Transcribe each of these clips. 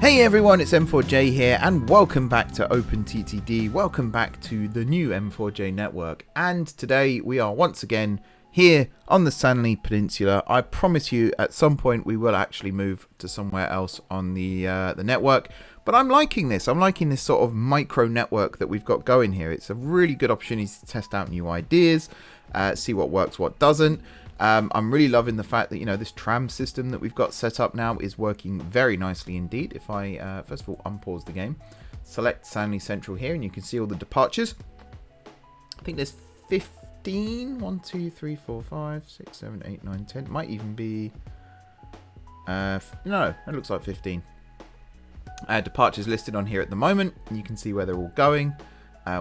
Hey everyone, it's M4J here and welcome back to openttd. Welcome back to the new M4J network, and today we are once again here on the Sanley Peninsula. I promise you at some point we will actually move to somewhere else on the network, but I'm liking this. I'm liking this sort of micro network that we've got going here. It's a really good opportunity to test out new ideas, see what works, what doesn't. I'm really loving the fact that, you know, this tram system that we've got set up now is working very nicely indeed. If I, first of all, unpause the game, select Sanley Central here, and you can see all the departures. I think there's 15. 1, 2, 3, 4, 5, 6, 7, 8, 9, 10. Might even be... no, it looks like 15. Departures listed on here at the moment, and you can see where they're all going,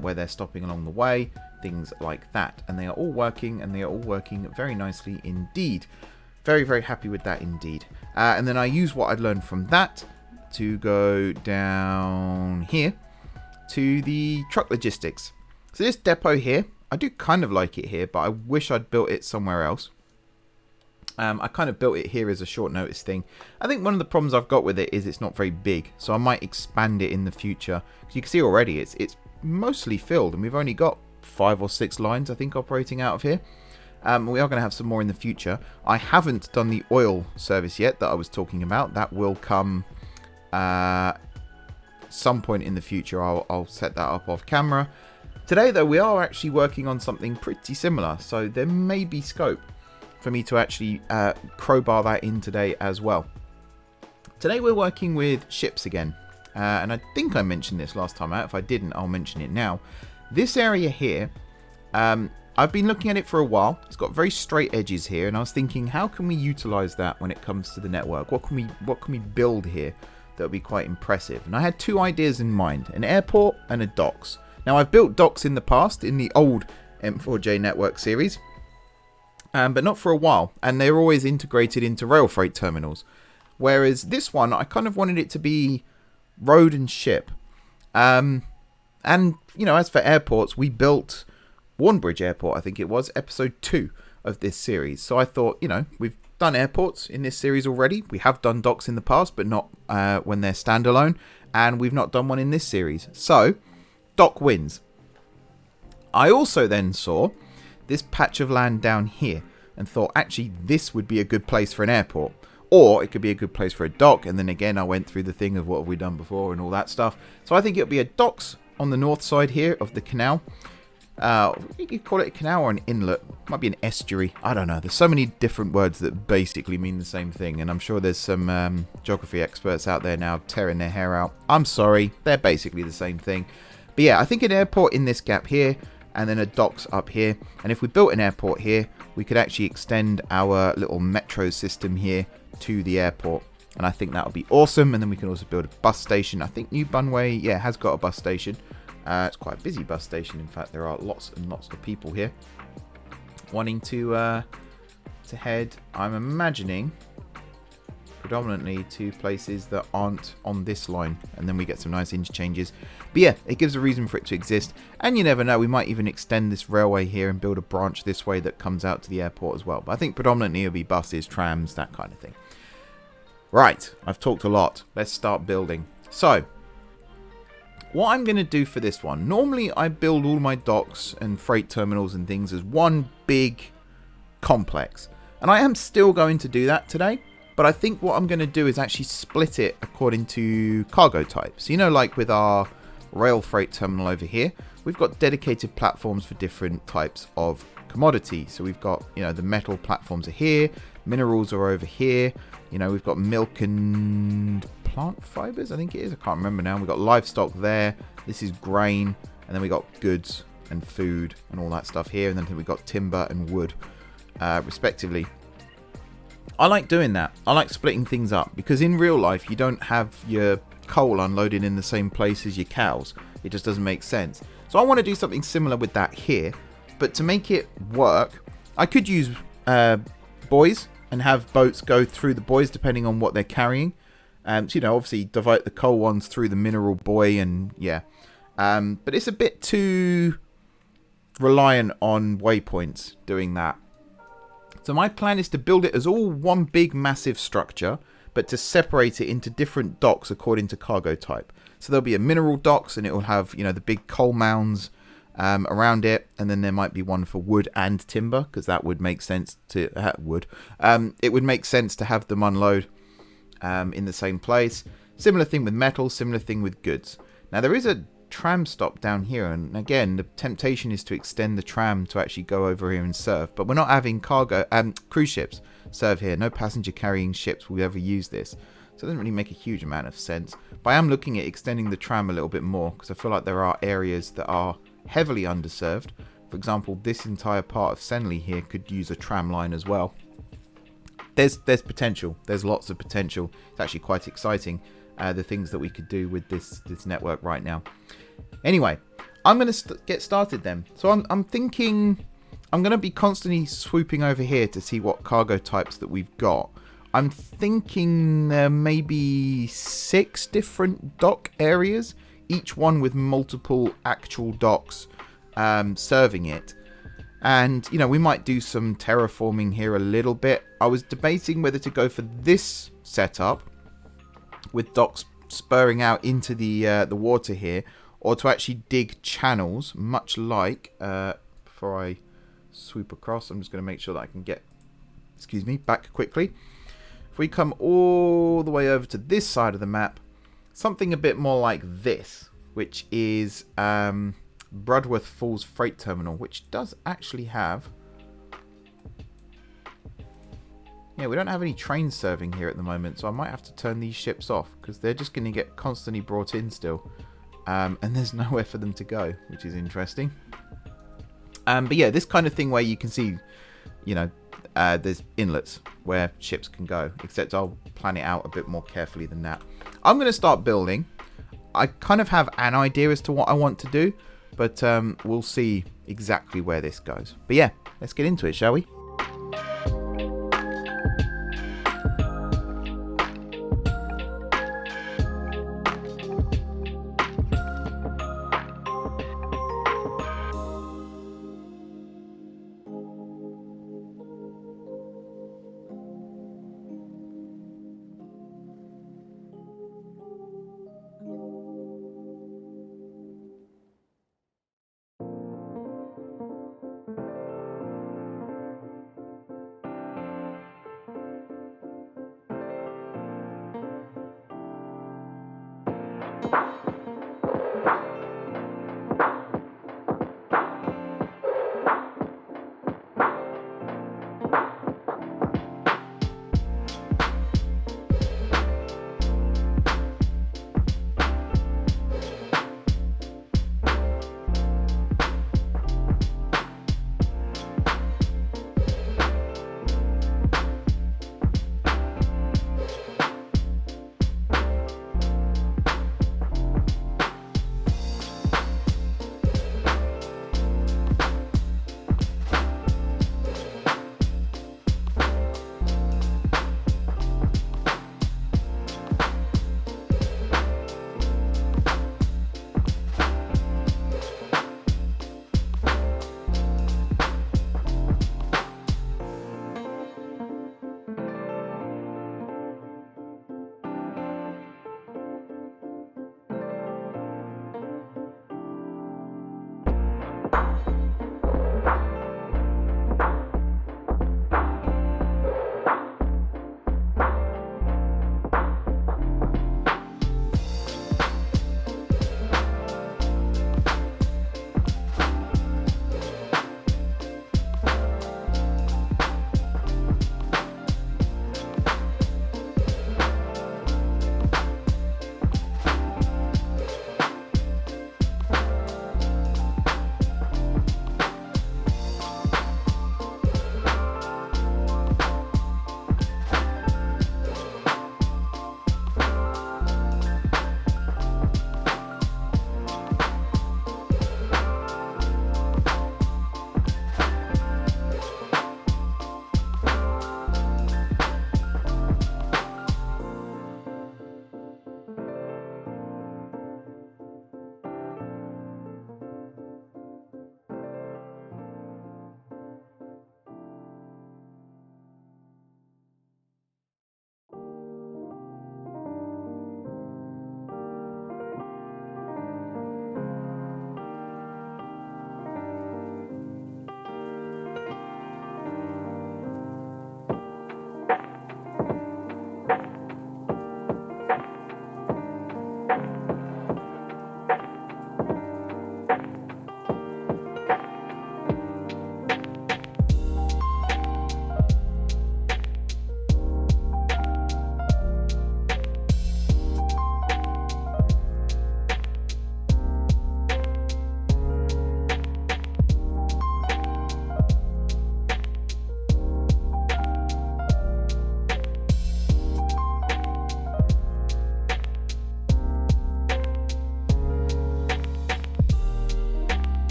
where they're stopping along the way, things like that, and they are all working, and they are all working very nicely indeed. Very, very happy with that indeed. And then I use what I'd learned from that to go down here to the truck logistics. So this depot here, I do kind of like it here, but I wish I'd built it somewhere else. I kind of built it here as a short notice thing. I think one of the problems I've got with it is it's not very big, so I might expand it in the future. Because you can see already it's mostly filled, and we've only got 5 or 6 lines I think operating out of here. We are going to have some more in the future. I haven't done the oil service yet that I was talking about. That will come some point in the future. I'll set that up off camera. Today though, we are actually working on something pretty similar, so there may be scope for me to actually crowbar that in today as well. Today we're working with ships again, and I think I mentioned this last time out. If I didn't, I'll mention it now. This area here, I've been looking at it for a while. It's got very straight edges here, and I was thinking, how can we utilize that when it comes to the network? What can we build here that would be quite impressive? And I had 2 ideas in mind: an airport and a docks. Now, I've built docks in the past in the old M4J network series, but not for a while, and they're always integrated into rail freight terminals. Whereas this one, I kind of wanted it to be road and ship. And, you know, as for airports, we built Drefingbridge Airport, I think it was, episode 2 of this series. So I thought, you know, we've done airports in this series already. We have done docks in the past, but not when they're standalone. And we've not done one in this series. So, dock wins. I also then saw this patch of land down here and thought, actually, this would be a good place for an airport. Or it could be a good place for a dock. And then again, I went through the thing of what have we done before and all that stuff. So I think it would be a docks on the north side here of the canal. You could call it a canal or an inlet. Might be an estuary. I don't know. There's so many different words that basically mean the same thing. And I'm sure there's some geography experts out there now tearing their hair out. I'm sorry. They're basically the same thing. But yeah, I think an airport in this gap here, and then a docks up here. And if we built an airport here, we could actually extend our little metro system here to the airport. And I think that would be awesome. And then we can also build a bus station. I think New Bunway, yeah, has got a bus station. It's quite a busy bus station. In fact, there are lots and lots of people here wanting to head, I'm imagining, predominantly to places that aren't on this line, and then we get some nice interchanges. But yeah, it gives a reason for it to exist, and you never know, we might even extend this railway here and build a branch this way that comes out to the airport as well. But I think predominantly it'll be buses, trams, that kind of thing. Right, I've talked a lot. Let's start building. So, what I'm going to do for this one, normally I build all my docks and freight terminals and things as one big complex. And I am still going to do that today. But I think what I'm going to do is actually split it according to cargo types. You know, like with our rail freight terminal over here, we've got dedicated platforms for different types of commodity. So we've got, you know, the metal platforms are here, minerals are over here. You know, we've got milk and plant fibers, I think it is. I can't remember now. We've got livestock there. This is grain. And then we got goods and food and all that stuff here. And then I think we've got timber and wood, respectively. I like doing that. I like splitting things up because in real life, you don't have your coal unloaded in the same place as your cows. It just doesn't make sense. So I want to do something similar with that here. But to make it work, I could use buoys and have boats go through the buoys depending on what they're carrying. So, you know, obviously divert the coal ones through the mineral buoy and yeah. But it's a bit too reliant on waypoints doing that. So my plan is to build it as all one big massive structure, but to separate it into different docks according to cargo type. So there'll be a mineral docks, and it will have, you know, the big coal mounds around it, and then there might be one for wood and timber, because that would make sense to it would make sense to have them unload in the same place. Similar thing with metal, similar thing with goods. Now there is a tram stop down here, and again the temptation is to extend the tram to actually go over here and serve, but we're not having cruise ships serve here. No passenger carrying ships will ever use this, so it doesn't really make a huge amount of sense. But I am looking at extending the tram a little bit more, because I feel like there are areas that are heavily underserved. For example, this entire part of Sanley here could use a tram line as well. There's potential. There's lots of potential. It's actually quite exciting, the things that we could do with this network right now. Anyway, I'm going to get started then. So I'm thinking I'm going to be constantly swooping over here to see what cargo types that we've got. I'm thinking there may be 6 different dock areas, each one with multiple actual docks serving it. And, you know, we might do some terraforming here a little bit. I was debating whether to go for this setup with docks spurring out into the water here, or to actually dig channels, much like, before I swoop across, I'm just going to make sure that I can get, back quickly. If we come all the way over to this side of the map, something a bit more like this, which is Broadworth Falls Freight Terminal, which does actually have... Yeah, we don't have any trains serving here at the moment, so I might have to turn these ships off, because they're just going to get constantly brought in still. And there's nowhere for them to go, which is interesting. But yeah, this kind of thing where you can see, you know, there's inlets where ships can go, except I'll plan it out a bit more carefully than that. I'm going to start building. I kind of have an idea as to what I want to do, but we'll see exactly where this goes. But yeah, let's get into it, shall we?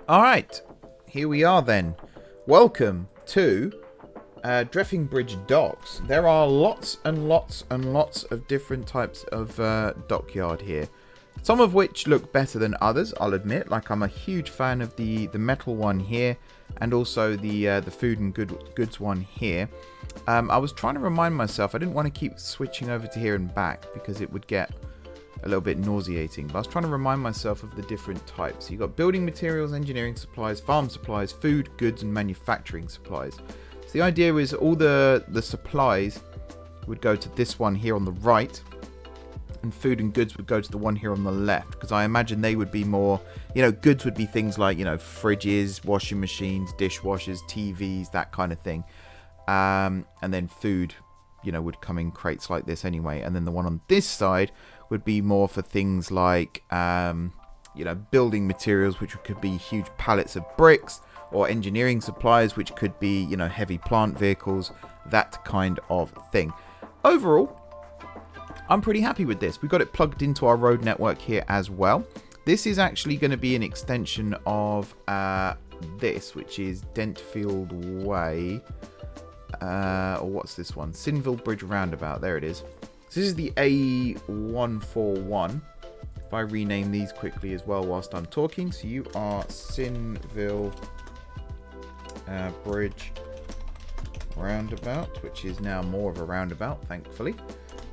Alright, here we are then. Welcome to Drefingbridge docks. There are lots and lots and lots of different types of dockyard here. Some of which look better than others, I'll admit. Like, I'm a huge fan of the metal one here, and also the food and goods one here. I was trying to remind myself, I didn't want to keep switching over to here and back because it would get a little bit nauseating, but I was trying to remind myself of the different types. So you've got building materials, engineering supplies, farm supplies, food, goods, and manufacturing supplies. So the idea is all the supplies would go to this one here on the right, and food and goods would go to the one here on the left, because I imagine they would be more, goods would be things like, fridges, washing machines, dishwashers, TVs, that kind of thing. And then food, would come in crates like this anyway. And then the one on this side would be more for things like, building materials, which could be huge pallets of bricks, or engineering supplies, which could be, heavy plant vehicles, that kind of thing. Overall, I'm pretty happy with this. We've got it plugged into our road network here as well. This is actually going to be an extension of this, which is Dentfield Way. Or what's this one? Sanley Bridge Roundabout. There it is. So this is the A141. If I rename these quickly as well whilst I'm talking. So you are Sanley Bridge Roundabout, which is now more of a roundabout, thankfully.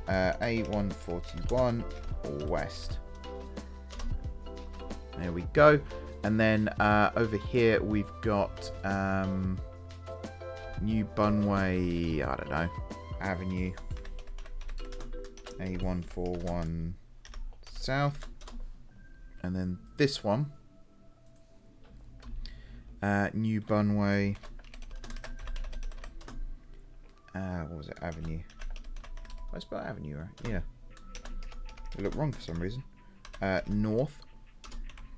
A141 West. There we go. And then over here we've got New Bunway, I don't know, Avenue. A141 South. And then this one. New Bunway. What was it? Avenue. I spelled Avenue, right? Yeah. It looked wrong for some reason. North.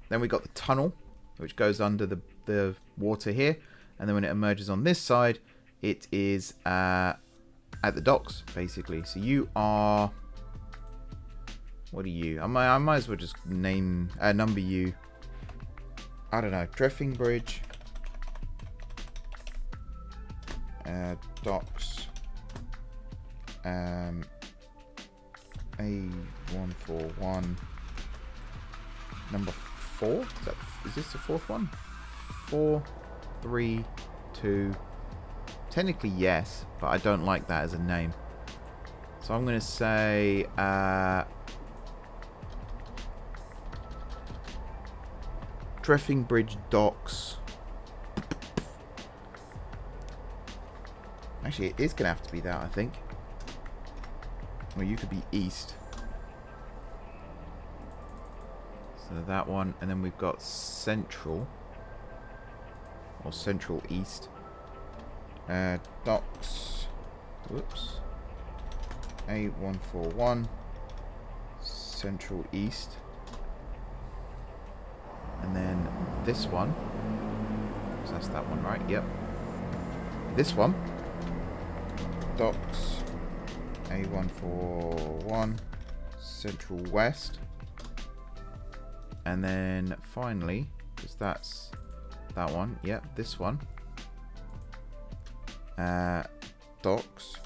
Then we got the tunnel, which goes under the water here. And then when it emerges on this side, it is at the docks, basically. So you are... What are you? I might as well just number you. I don't know. Drefingbridge. Docks. A141. Number 4? Is this the fourth one? 4, 3, 2. Technically, yes, but I don't like that as a name. So I'm going to say... Drefingbridge Docks. Actually, it is going to have to be that, I think. Or you could be east. So that one. And then we've got central. Or central east. Docks. Whoops. A141. Central east. And then this one. So that's that one, right? Yep. This one. Docks. A141. Central west. And then finally, because that's that one. Yep, this one. Docks.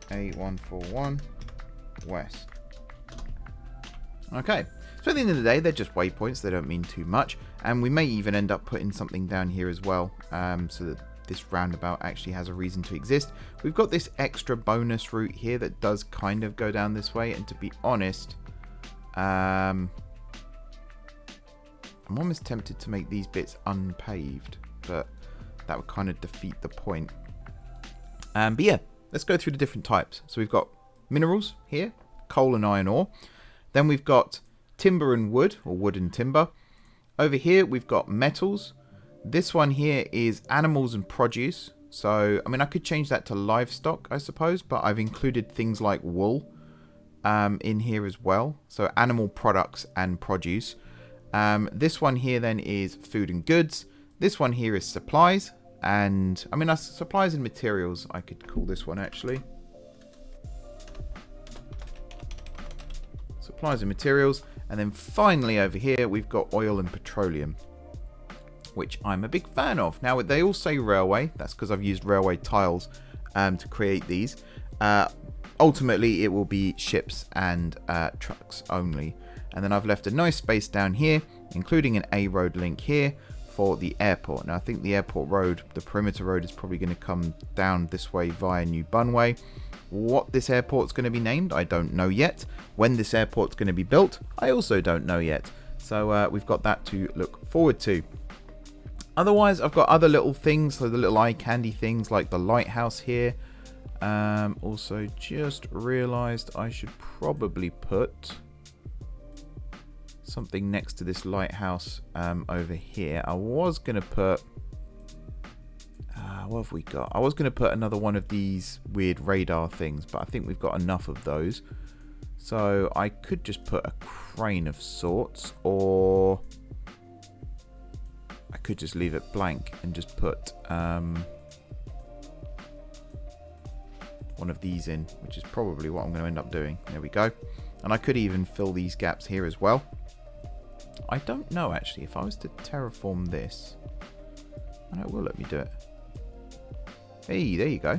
A141. West. Okay. So at the end of the day, they're just waypoints. They don't mean too much. And we may even end up putting something down here as well. So that this roundabout actually has a reason to exist. We've got this extra bonus route here that does kind of go down this way. And to be honest, I'm almost tempted to make these bits unpaved. But that would kind of defeat the point. But yeah, let's go through the different types. So we've got minerals here. Coal and iron ore. Then we've got timber and wood, or wood and timber. Over here we've got metals. This one here is animals and produce. So, I mean, I could change that to livestock, I suppose, but I've included things like wool in here as well. So animal products and produce. This one here then is food and goods. This one here is supplies. And, I mean, supplies and materials, I could call this one actually. Supplies and materials. And then finally over here, we've got oil and petroleum. which I'm a big fan of. Now, they all say railway. That's because I've used railway tiles to create these. Ultimately, it will be ships and trucks only. And then I've left a nice space down here, including an A road link here for the airport. Now, I think the airport road, the perimeter road, is probably going to come down this way via New Bunway. What this airport's going to be named, I don't know yet. When this airport's going to be built, I also don't know yet. So we've got that to look forward to. Otherwise, I've got other little things, so the little eye candy things like the lighthouse here. Also, just realised I should probably put something next to this lighthouse over here. I was going to put... what have we got? I was going to put another one of these weird radar things, but I think we've got enough of those. So I could just put a crane of sorts, or I could just leave it blank and just put one of these in, which is probably what I'm going to end up doing. There we go. And I could even fill these gaps here as well. I don't know, actually, if I was to terraform this. And it will let me do it. Hey, there you go.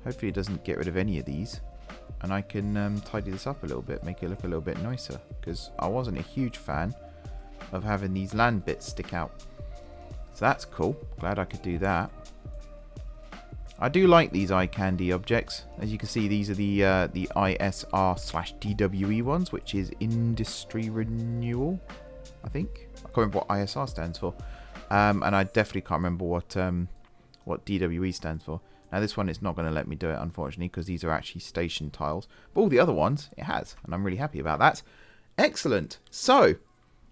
Hopefully it doesn't get rid of any of these. And I can tidy this up a little bit, make it look a little bit nicer. Because I wasn't a huge fan of having these land bits stick out. So that's cool. Glad I could do that. I do like these eye candy objects. As you can see, these are the ISR/DWE ones, which is Industry Renewal, I think. I can't remember what ISR stands for. And I definitely can't remember what DWE stands for. Now, this one is not going to let me do it, unfortunately, because these are actually station tiles. But all the other ones, it has. And I'm really happy about that. Excellent. So,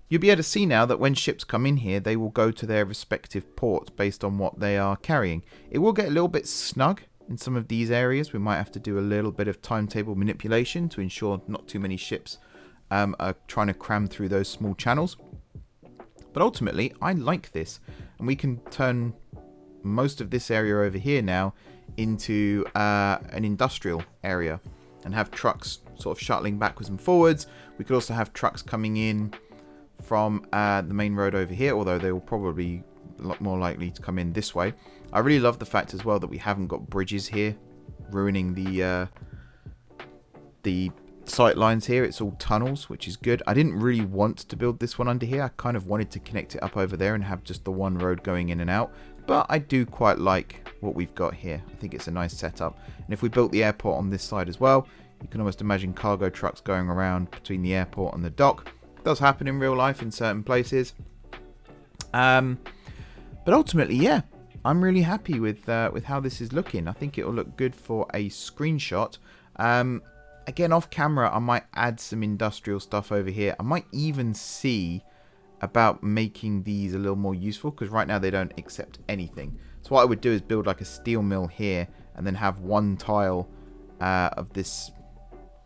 you'll be able to see now that when ships come in here, they will go to their respective ports based on what they are carrying. It will get a little bit snug in some of these areas. We might have to do a little bit of timetable manipulation to ensure not too many ships are trying to cram through those small channels. But ultimately, I like this. And we can turn most of this area over here now into an industrial area and have trucks sort of shuttling backwards and forwards. We could also have trucks coming in from the main road over here, although they will probably a lot more likely to come in this way. I really love the fact as well that we haven't got bridges here ruining the sight lines here. It's all tunnels, which is good. I didn't really want to build this one under here. I kind of wanted to connect it up over there and have just the one road going in and out, but I do quite like what we've got here. I think it's a nice setup. And if we built the airport on this side as well, you can almost imagine cargo trucks going around between the airport and the dock. Does happen in real life in certain places, but ultimately, yeah, I'm really happy with how this is looking. I think it will look good for a screenshot. Again, off camera, I might add some industrial stuff over here. I might even see about making these a little more useful, because right now they don't accept anything. So what I would do is build like a steel mill here, and then have one tile of this.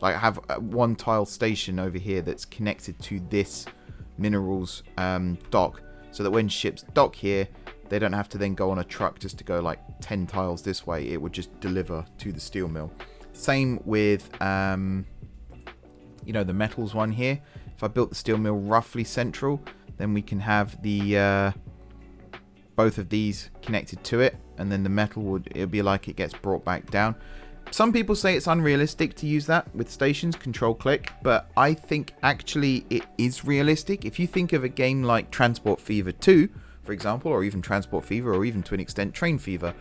Like have one tile station over here that's connected to this minerals dock, so that when ships dock here, they don't have to then go on a truck just to go like 10 tiles this way. It would just deliver to the steel mill. Same with the metals one here. If I built the steel mill roughly central, then we can have the both of these connected to it, and then the metal it'll be like it gets brought back down. Some people say it's unrealistic to use that with stations, control click, but I think actually it is realistic. If you think of a game like Transport Fever 2, for example, or even Transport Fever, or even to an extent Train Fever,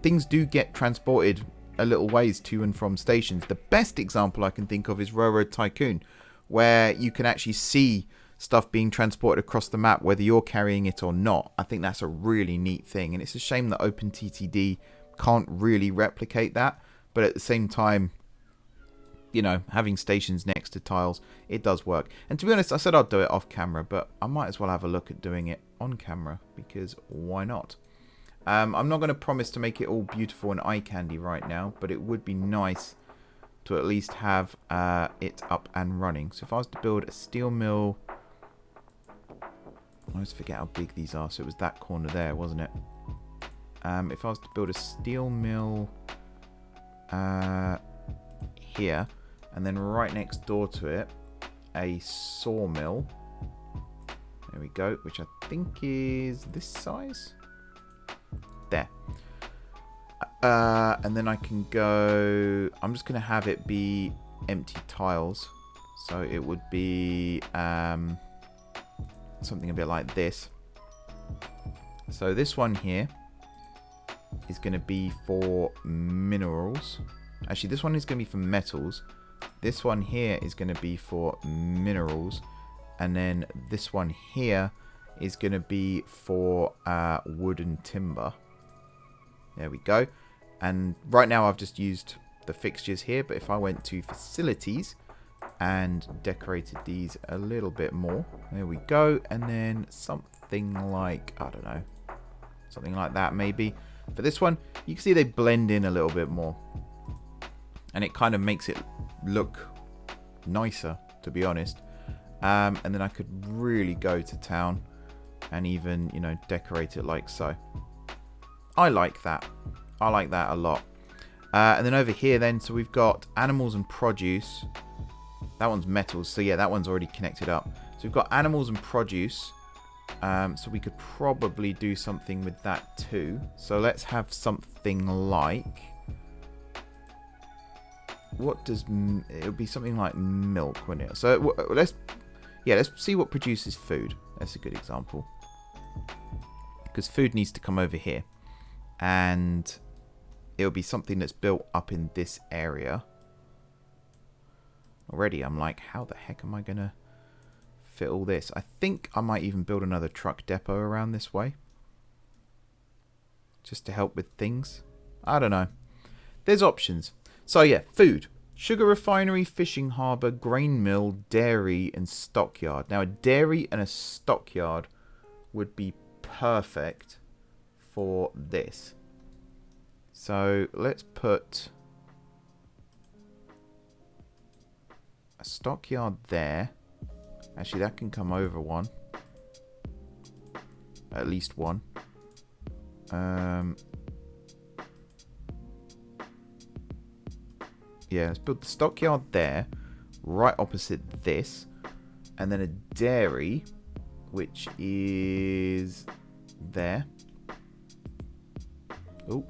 things do get transported a little ways to and from stations. The best example I can think of is Railroad Tycoon, where you can actually see stuff being transported across the map, whether you're carrying it or not. I think that's a really neat thing, and it's a shame that openttd can't really replicate that, but at the same time, having stations next to tiles, it does work. And to be honest, I said I'd do it off camera, but I might as well have a look at doing it on camera, because why not? I'm not going to promise to make it all beautiful and eye candy right now, but it would be nice to at least have it up and running. So if I was to build a steel mill, I always forget how big these are, so it was that corner there, wasn't it? If I was to build a steel mill here, and then right next door to it, a sawmill. There we go, which I think is this size. There. And then I can go... I'm just going to have it be empty tiles. So it would be something a bit like this. So this one here is going to be for minerals. Actually, this one is going to be for metals. This one here is going to be for minerals. And then this one here is going to be for wood and timber. There we go. And right now I've just used the fixtures here. But if I went to facilities and decorated these a little bit more. There we go. And then something like, I don't know, something like that maybe. For this one, you can see they blend in a little bit more. And it kind of makes it look nicer, to be honest. And then I could really go to town and even, you know, decorate it like so. I like that. I like that a lot. And then over here then, so we've got animals and produce. That one's metals. So yeah, that one's already connected up. So we've got animals and produce. So we could probably do something with that too. So let's have something like... What does... It would be something like milk, wouldn't it? So let's see what produces food. That's a good example. Because food needs to come over here. And it'll be something that's built up in this area. Already I'm like, how the heck am I going to fit all this? I think I might even build another truck depot around this way. Just to help with things. I don't know. There's options. So yeah, food. Sugar refinery, fishing harbour, grain mill, dairy and stockyard. Now a dairy and a stockyard would be perfect for this. So let's put a stockyard there. Actually, that can come over one. At least one. Yeah, let's build the stockyard there, right opposite this. And then a dairy, which is there. Oh.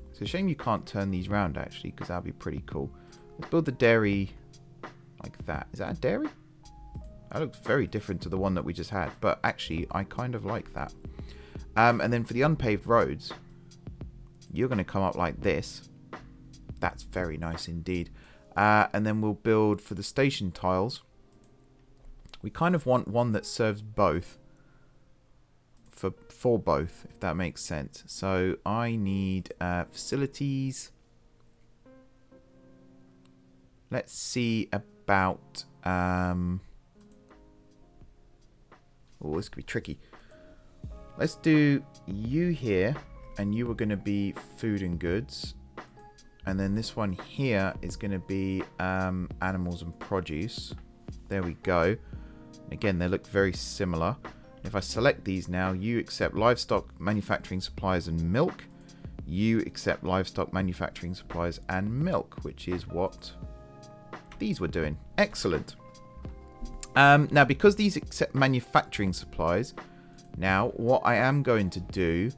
It's a shame you can't turn these round, actually, because that would be pretty cool. Let's build the dairy like that. Is that a dairy? That looks very different to the one that we just had. But actually, I kind of like that. And then for the unpaved roads, you're going to come up like this. That's very nice indeed. And then we'll build for the station tiles. We kind of want one that serves both. For both, if that makes sense. So I need facilities. Let's see about... oh, this could be tricky. Let's do you here. And you are going to be food and goods. And then this one here is going to be animals and produce. There we go. Again, they look very similar. If I select these now, you accept livestock, manufacturing supplies and milk. You accept livestock, manufacturing supplies and milk, which is what these were doing. Excellent. Now, because these accept manufacturing supplies, now what I am going to do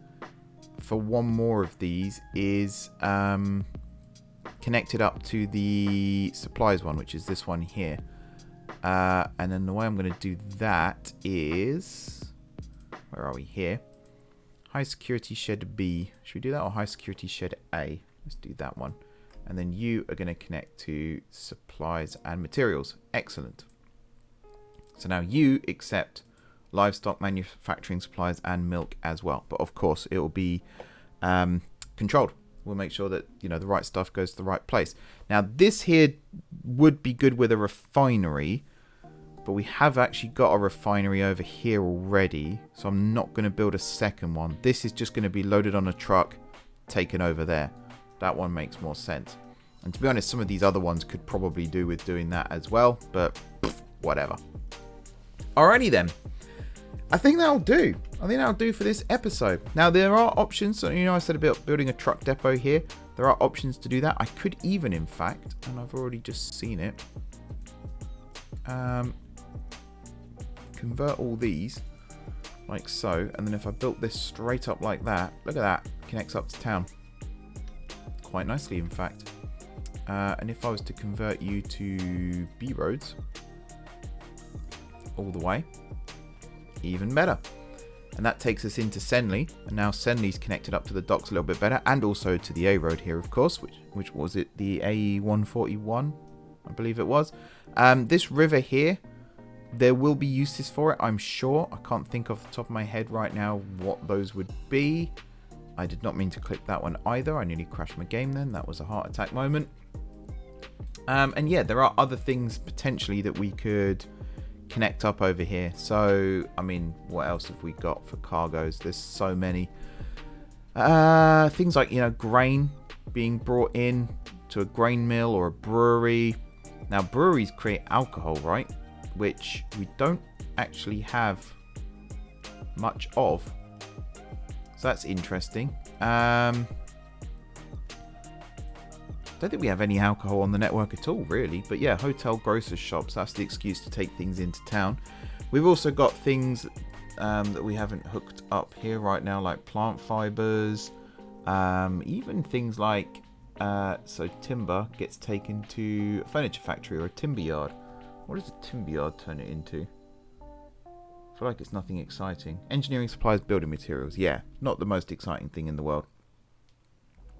for one more of these is connect it up to the supplies one, which is this one here. And then the way I'm going to do that is... Where are we? Here. High security shed B. Should we do that, or high security shed A? Let's do that one. And then you are going to connect to supplies and materials. Excellent. So now you accept livestock, manufacturing supplies and milk as well. But of course it will be controlled. We'll make sure that, you know, the right stuff goes to the right place. Now this here would be good with a refinery, but we have actually got a refinery over here already, so I'm not going to build a second one. This is just going to be loaded on a truck, taken over there. That one makes more sense. And to be honest, some of these other ones could probably do with doing that as well, but whatever. Alrighty then. I think that'll do. I think that'll do for this episode. Now, there are options. So, you know, I said about building a truck depot here. There are options to do that. I could even, in fact, and I've already just seen it. convert all these like so, and then if I built this straight up like that, look at that, connects up to town quite nicely, in fact. And if I was to convert you to B roads all the way, even better. And that takes us into Sanley, and now Sanley's connected up to the docks a little bit better, and also to the A road here, of course, which was it, the A141, I believe it was. This river here, there will be uses for it, I'm sure. I can't think off the top of my head right now what those would be. I did not mean to click that one either. I nearly crashed my game then. That was a heart attack moment. And yeah, there are other things potentially that we could connect up over here. So, I mean, what else have we got for cargoes? There's so many. Things like, you know, grain being brought in to a grain mill or a brewery. Now, breweries create alcohol, right? Which we don't actually have much of. So that's interesting. Don't think we have any alcohol on the network at all, really. But yeah, hotel, grocers, shops. That's the excuse to take things into town. We've also got things that we haven't hooked up here right now, like plant fibers. Even things like, so timber gets taken to a furniture factory or a timber yard. What does a timber yard turn it into? I feel like it's nothing exciting. Engineering supplies, building materials. Yeah, not the most exciting thing in the world.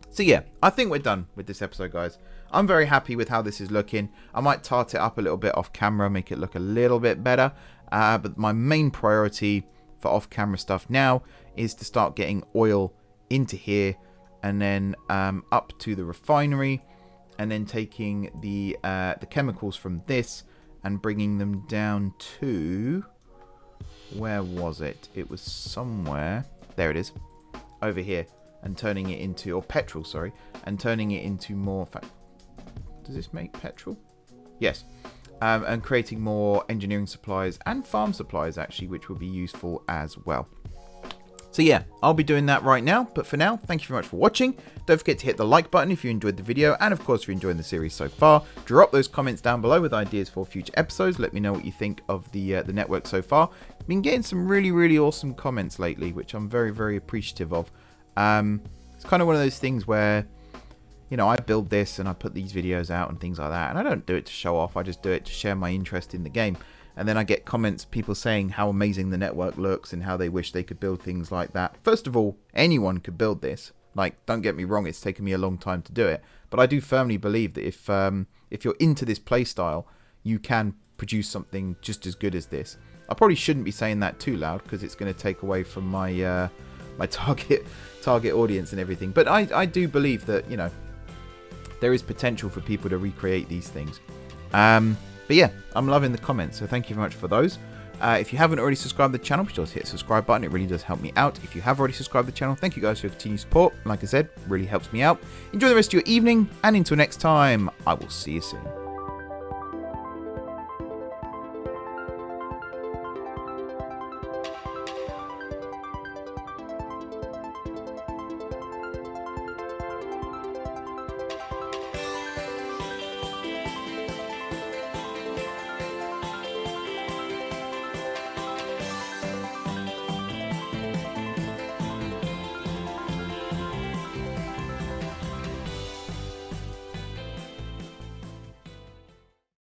So yeah, I think we're done with this episode, guys. I'm very happy with how this is looking. I might tart it up a little bit off camera, make it look a little bit better. But my main priority for off-camera stuff now is to start getting oil into here, and then up to the refinery, and then taking the chemicals from this and bringing them down to... Where was it? It was somewhere. There it is. Over here. And turning it into... Or petrol, sorry. And turning it into more... Does this make petrol? Yes. And creating more engineering supplies and farm supplies, actually, which will be useful as well. So yeah, I'll be doing that right now. But for now, thank you very much for watching. Don't forget to hit the like button if you enjoyed the video. And of course, if you're enjoying the series so far, drop those comments down below with ideas for future episodes. Let me know what you think of the network so far. Been getting some really, really awesome comments lately, which I'm very, very appreciative of. It's kind of one of those things where, you know, I build this and I put these videos out and things like that. And I don't do it to show off. I just do it to share my interest in the game. And then I get comments, people saying how amazing the network looks and how they wish they could build things like that. First of all, anyone could build this. Like, don't get me wrong, it's taken me a long time to do it. But I do firmly believe that if you're into this playstyle, you can produce something just as good as this. I probably shouldn't be saying that too loud because it's going to take away from my my target audience and everything. But I do believe that, you know, there is potential for people to recreate these things. But yeah, I'm loving the comments, so thank you very much for those. If you haven't already subscribed to the channel, please hit the subscribe button. It really does help me out. If you have already subscribed to the channel, thank you guys for your continued support. Like I said, really helps me out. Enjoy the rest of your evening, and until next time, I will see you soon.